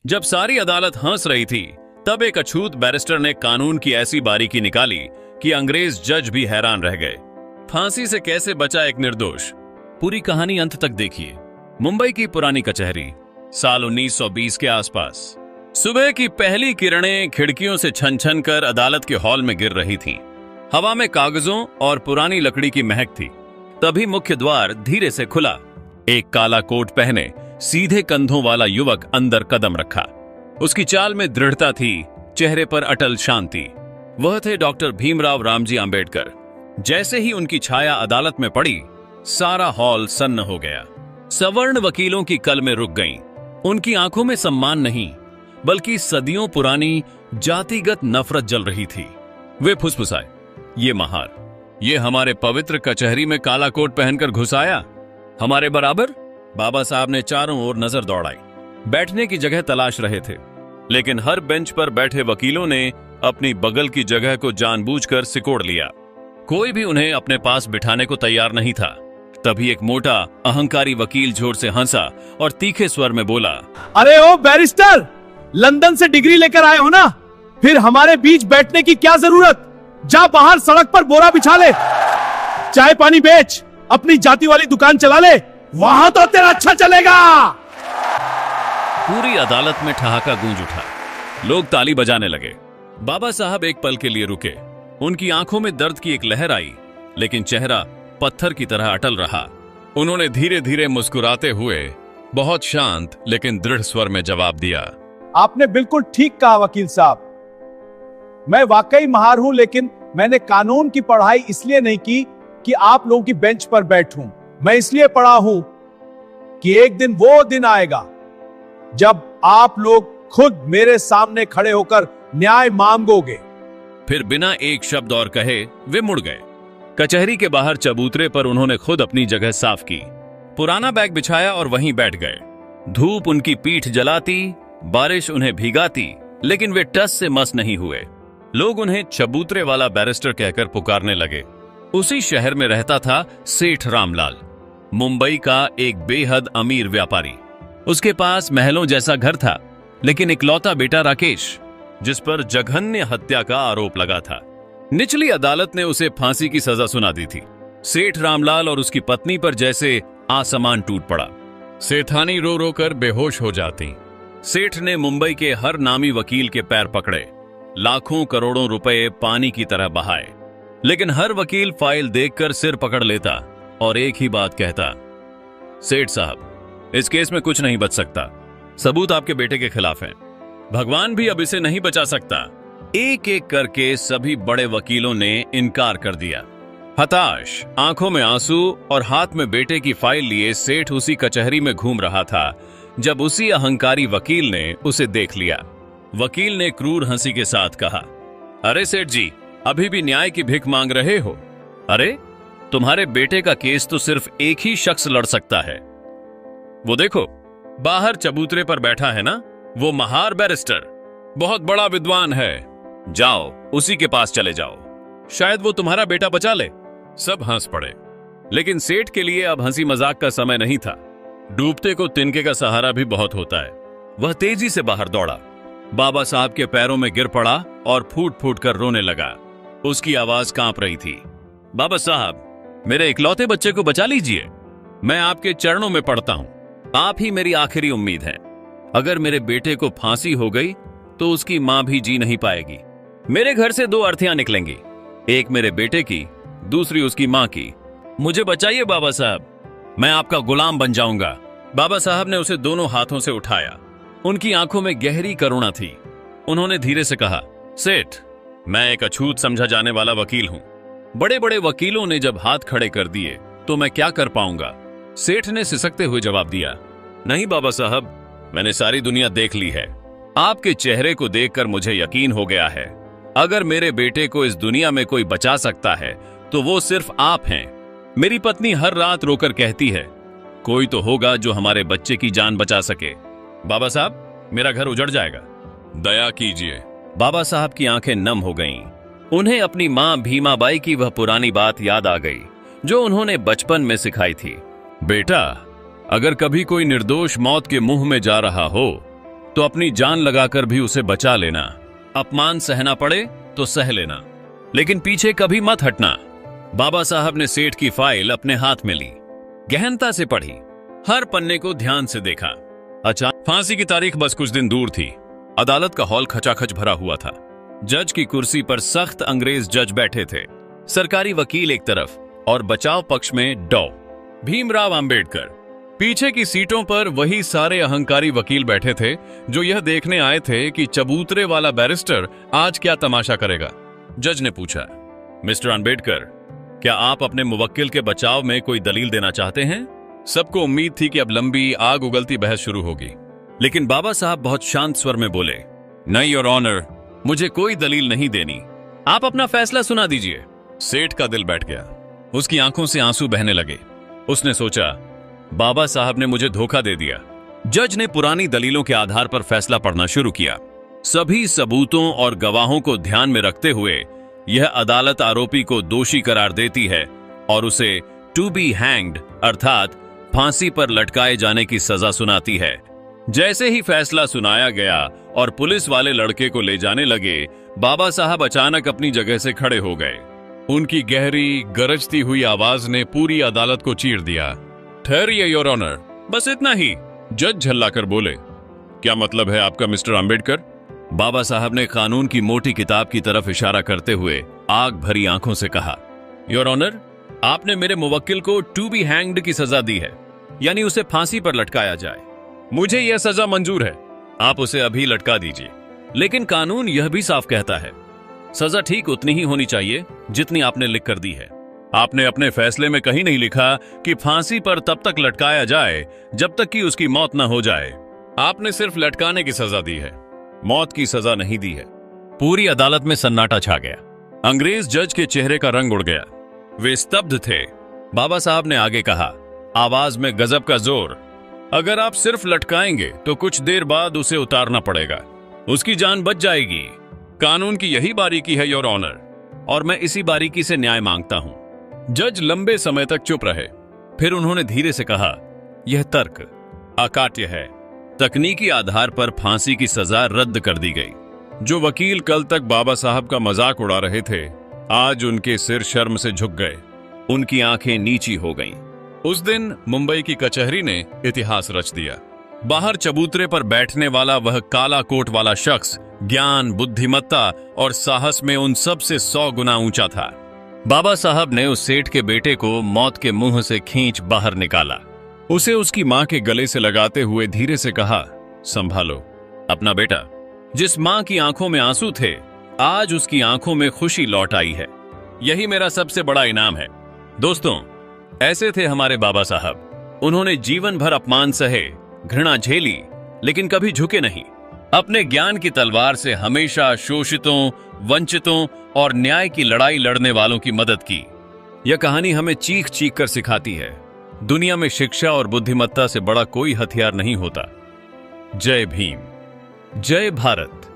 जब सारी अदालत हंस रही थी, तब एक अछूत बैरिस्टर ने कानून की ऐसी बारीकी निकाली कि अंग्रेज जज भी हैरान रह गए। फांसी से कैसे बचा एक निर्दोष, पूरी कहानी अंत तक देखिए। मुंबई की पुरानी कचहरी, साल 1920 के आसपास। सुबह की पहली किरणें खिड़कियों से छन छन कर अदालत के हॉल में गिर रही थीं। हवा में कागजों और पुरानी लकड़ी की महक थी। तभी मुख्य द्वार धीरे से खुला। एक काला कोट पहने, सीधे कंधों वाला युवक अंदर कदम रखा। उसकी चाल में दृढ़ता थी, चेहरे पर अटल शांति। वह थे डॉक्टर भीमराव रामजी आंबेडकर। जैसे ही उनकी छाया अदालत में पड़ी, सारा हॉल सन्न हो गया। सवर्ण वकीलों की कलमें रुक गईं। उनकी आंखों में सम्मान नहीं, बल्कि सदियों पुरानी जातिगत नफरत जल रही थी। वे फुसफुसाए, ये महार, ये हमारे पवित्र कचहरी में काला कोट पहनकर घुस आया, हमारे बराबर। बाबा साहब ने चारों ओर नजर दौड़ाई। बैठने की जगह तलाश रहे थे, लेकिन हर बेंच पर बैठे वकीलों ने अपनी बगल की जगह को जानबूझकर सिकोड़ लिया। कोई भी उन्हें अपने पास बिठाने को तैयार नहीं था। तभी एक मोटा अहंकारी वकील जोर से हंसा और तीखे स्वर में बोला, अरे ओ बैरिस्टर, लंदन से डिग्री लेकर आए हो ना, फिर हमारे बीच बैठने की क्या जरूरत। जा बाहर सड़क पर बोरा बिछा ले, चाय पानी बेच, अपनी जाति वाली दुकान चला ले, वहां तो तेरा अच्छा चलेगा। पूरी अदालत में ठहाका गूंज उठा। लोग ताली बजाने लगे। बाबा साहब एक पल के लिए रुके। उनकी आंखों में दर्द की एक लहर आई, लेकिन चेहरा पत्थर की तरह अटल रहा। उन्होंने धीरे धीरे मुस्कुराते हुए बहुत शांत लेकिन दृढ़ स्वर में जवाब दिया, आपने बिल्कुल ठीक कहा वकील साहब। मैं वाकई महार हूं, लेकिन मैंने कानून की पढ़ाई इसलिए नहीं की कि आप लोगों की बेंच पर बैठूं। मैं इसलिए पढ़ा हूं कि एक दिन वो दिन आएगा जब आप लोग खुद मेरे सामने खड़े होकर न्याय मांगोगे। फिर बिना एक शब्द और कहे वे मुड़ गए। कचहरी के बाहर चबूतरे पर उन्होंने खुद अपनी जगह साफ की, पुराना बैग बिछाया और वहीं बैठ गए। धूप उनकी पीठ जलाती, बारिश उन्हें भिगाती, लेकिन वे टस से मस नहीं हुए। लोग उन्हें चबूतरे वाला बैरिस्टर कहकर पुकारने लगे। उसी शहर में रहता था सेठ रामलाल, मुंबई का एक बेहद अमीर व्यापारी। उसके पास महलों जैसा घर था, लेकिन इकलौता बेटा राकेश, जिस पर जघन्य हत्या का आरोप लगा था। निचली अदालत ने उसे फांसी की सजा सुना दी थी। सेठ रामलाल और उसकी पत्नी पर जैसे आसमान टूट पड़ा। सेठानी रो रो कर बेहोश हो जाती। सेठ ने मुंबई के हर नामी वकील के पैर पकड़े, लाखों करोड़ों रुपए पानी की तरह बहाए, लेकिन हर वकील फाइल देखकर सिर पकड़ लेता और एक ही बात कहता, सेठ साहब, इस केस में कुछ नहीं बच सकता। सबूत आपके बेटे के खिलाफ हैं। भगवान भी अब इसे नहीं बचा सकता। एक एक करके सभी बड़े वकीलों ने इनकार कर दिया। हताश, आंखों में आंसू और हाथ में बेटे की फाइल लिए सेठ उसी कचहरी में घूम रहा था जब उसी अहंकारी वकील ने उसे देख लिया। वकील ने क्रूर हंसी के साथ कहा, अरे सेठ जी, अभी भी न्याय की भिख मांग रहे हो? अरे, तुम्हारे बेटे का केस तो सिर्फ एक ही शख्स लड़ सकता है। वो देखो, बाहर चबूतरे पर बैठा है ना, वो महार बैरिस्टर, बहुत बड़ा विद्वान है। जाओ, उसी के पास चले जाओ, शायद वो तुम्हारा बेटा बचा ले। सब हंस पड़े, लेकिन सेठ के लिए अब हंसी मजाक का समय नहीं था। डूबते को तिनके का सहारा भी बहुत होता है। वह तेजी से बाहर दौड़ा, बाबा साहब के पैरों में गिर पड़ा और फूट फूट कर रोने लगा। उसकी आवाज कांप रही थी, बाबा साहब, मेरे इकलौते बच्चे को बचा लीजिए। मैं आपके चरणों में पड़ता हूं, आप ही मेरी आखिरी उम्मीद है। अगर मेरे बेटे को फांसी हो गई तो उसकी मां भी जी नहीं पाएगी। मेरे घर से दो अर्थियां निकलेंगी, एक मेरे बेटे की, दूसरी उसकी मां की। मुझे बचाइए बाबा साहब, मैं आपका गुलाम बन जाऊंगा। बाबा साहब ने उसे दोनों हाथों से उठाया। उनकी आंखों में गहरी करुणा थी। उन्होंने धीरे से कहा, सेठ, मैं एक अछूत समझा जाने वाला वकील हूं। बड़े बड़े वकीलों ने जब हाथ खड़े कर दिए तो मैं क्या कर पाऊंगा? सेठ ने सिसकते हुए जवाब दिया, नहीं बाबा साहब, मैंने सारी दुनिया देख ली है। आपके चेहरे को देखकर मुझे यकीन हो गया है, अगर मेरे बेटे को इस दुनिया में कोई बचा सकता है तो वो सिर्फ आप हैं। मेरी पत्नी हर रात रोकर कहती है, कोई तो होगा जो हमारे बच्चे की जान बचा सके। बाबा साहब, मेरा घर उजड़ जाएगा, दया कीजिए। बाबा साहब की आंखें नम हो गईं। उन्हें अपनी मां भीमाबाई की वह पुरानी बात याद आ गई जो उन्होंने बचपन में सिखाई थी। बेटा, अगर कभी कोई निर्दोष मौत के मुंह में जा रहा हो तो अपनी जान लगाकर भी उसे बचा लेना। अपमान सहना पड़े तो सह लेना, लेकिन पीछे कभी मत हटना। बाबा साहब ने सेठ की फाइल अपने हाथ में ली, गहनता से पढ़ी, हर पन्ने को ध्यान से देखा। अचानक फांसी की तारीख बस कुछ दिन दूर थी। अदालत का हॉल खचाखच भरा हुआ था। जज की कुर्सी पर सख्त अंग्रेज जज बैठे थे, सरकारी वकील एक तरफ और बचाव पक्ष में डॉ भीमराव अंबेडकर। पीछे की सीटों पर वही सारे अहंकारी वकील बैठे थे जो यह देखने आए थे कि चबूतरे वाला बैरिस्टर आज क्या तमाशा करेगा। जज ने पूछा, मिस्टर अंबेडकर, क्या आप अपने मुवक्किल के बचाव में कोई दलील देना चाहते हैं? सबको उम्मीद थी कि अब लंबी आग उगलती बहस शुरू होगी, लेकिन बाबा साहब बहुत शांत स्वर में बोले, नहीं योर ऑनर, मुझे कोई दलील नहीं देनी, आप अपना फैसला सुना दीजिए। सेठ का दिल बैठ गया, उसकी आंखों से आंसू बहने लगे। उसने सोचा, बाबा साहब ने मुझे धोखा दे दिया। जज ने पुरानी दलीलों के आधार पर फैसला पढ़ना शुरू किया। सभी सबूतों और गवाहों को ध्यान में रखते हुए यह अदालत आरोपी को दोषी करार देती है और उसे टू बी हैंग्ड अर्थात फांसी पर लटकाए जाने की सजा सुनाती है। जैसे ही फैसला सुनाया गया और पुलिस वाले लड़के को ले जाने लगे, बाबा साहब अचानक अपनी जगह से खड़े हो गए। उनकी गहरी गरजती हुई आवाज ने पूरी अदालत को चीर दिया। ठहरिए योर ऑनर, बस इतना ही। जज झल्लाकर बोले, क्या मतलब है आपका मिस्टर अंबेडकर? बाबा साहब ने कानून की मोटी किताब की तरफ इशारा करते हुए आग भरी आंखों से कहा, योर ऑनर, आपने मेरे मुवक्किल को टू बी हैंग्ड की सजा दी है, यानी उसे फांसी पर लटकाया जाए। मुझे यह सजा मंजूर है, आप उसे अभी लटका दीजिए। लेकिन कानून यह भी साफ कहता है, सजा ठीक उतनी ही होनी चाहिए जितनी आपने लिख कर दी है। आपने अपने फैसले में कहीं नहीं लिखा कि फांसी पर तब तक लटकाया जाए जब तक कि उसकी मौत न हो जाए। आपने सिर्फ लटकाने की सजा दी है, मौत की सजा नहीं दी है। पूरी अदालत में सन्नाटा छा गया। अंग्रेज जज के चेहरे का रंग उड़ गया, वे स्तब्ध थे। बाबा साहब ने आगे कहा, आवाज में गजब का जोर, अगर आप सिर्फ लटकाएंगे तो कुछ देर बाद उसे उतारना पड़ेगा, उसकी जान बच जाएगी। कानून की यही बारीकी है योर ऑनर, और मैं इसी बारीकी से न्याय मांगता हूं। जज लंबे समय तक चुप रहे, फिर उन्होंने धीरे से कहा, यह तर्क अकाट्य है। तकनीकी आधार पर फांसी की सजा रद्द कर दी गई। जो वकील कल तक बाबा साहब का मजाक उड़ा रहे थे, आज उनके सिर शर्म से झुक गए, उनकी आंखें नीची हो गईं। उस दिन मुंबई की कचहरी ने इतिहास रच दिया। बाहर चबूतरे पर बैठने वाला वह काला कोट वाला शख्स ज्ञान, बुद्धिमत्ता और साहस में उन सब से 100 गुना ऊंचा था। बाबा साहब ने उस सेठ के बेटे को मौत के मुंह से खींच बाहर निकाला। उसे उसकी मां के गले से लगाते हुए धीरे से कहा, संभालो अपना बेटा। जिस मां की आंखों में आंसू थे, आज उसकी आंखों में खुशी लौट आई है। यही मेरा सबसे बड़ा इनाम है। दोस्तों, ऐसे थे हमारे बाबा साहब। उन्होंने जीवन भर अपमान सहे, घृणा झेली, लेकिन कभी झुके नहीं। अपने ज्ञान की तलवार से हमेशा शोषितों, वंचितों और न्याय की लड़ाई लड़ने वालों की मदद की। यह कहानी हमें चीख चीख कर सिखाती है, दुनिया में शिक्षा और बुद्धिमत्ता से बड़ा कोई हथियार नहीं होता। जय भीम, जय भारत।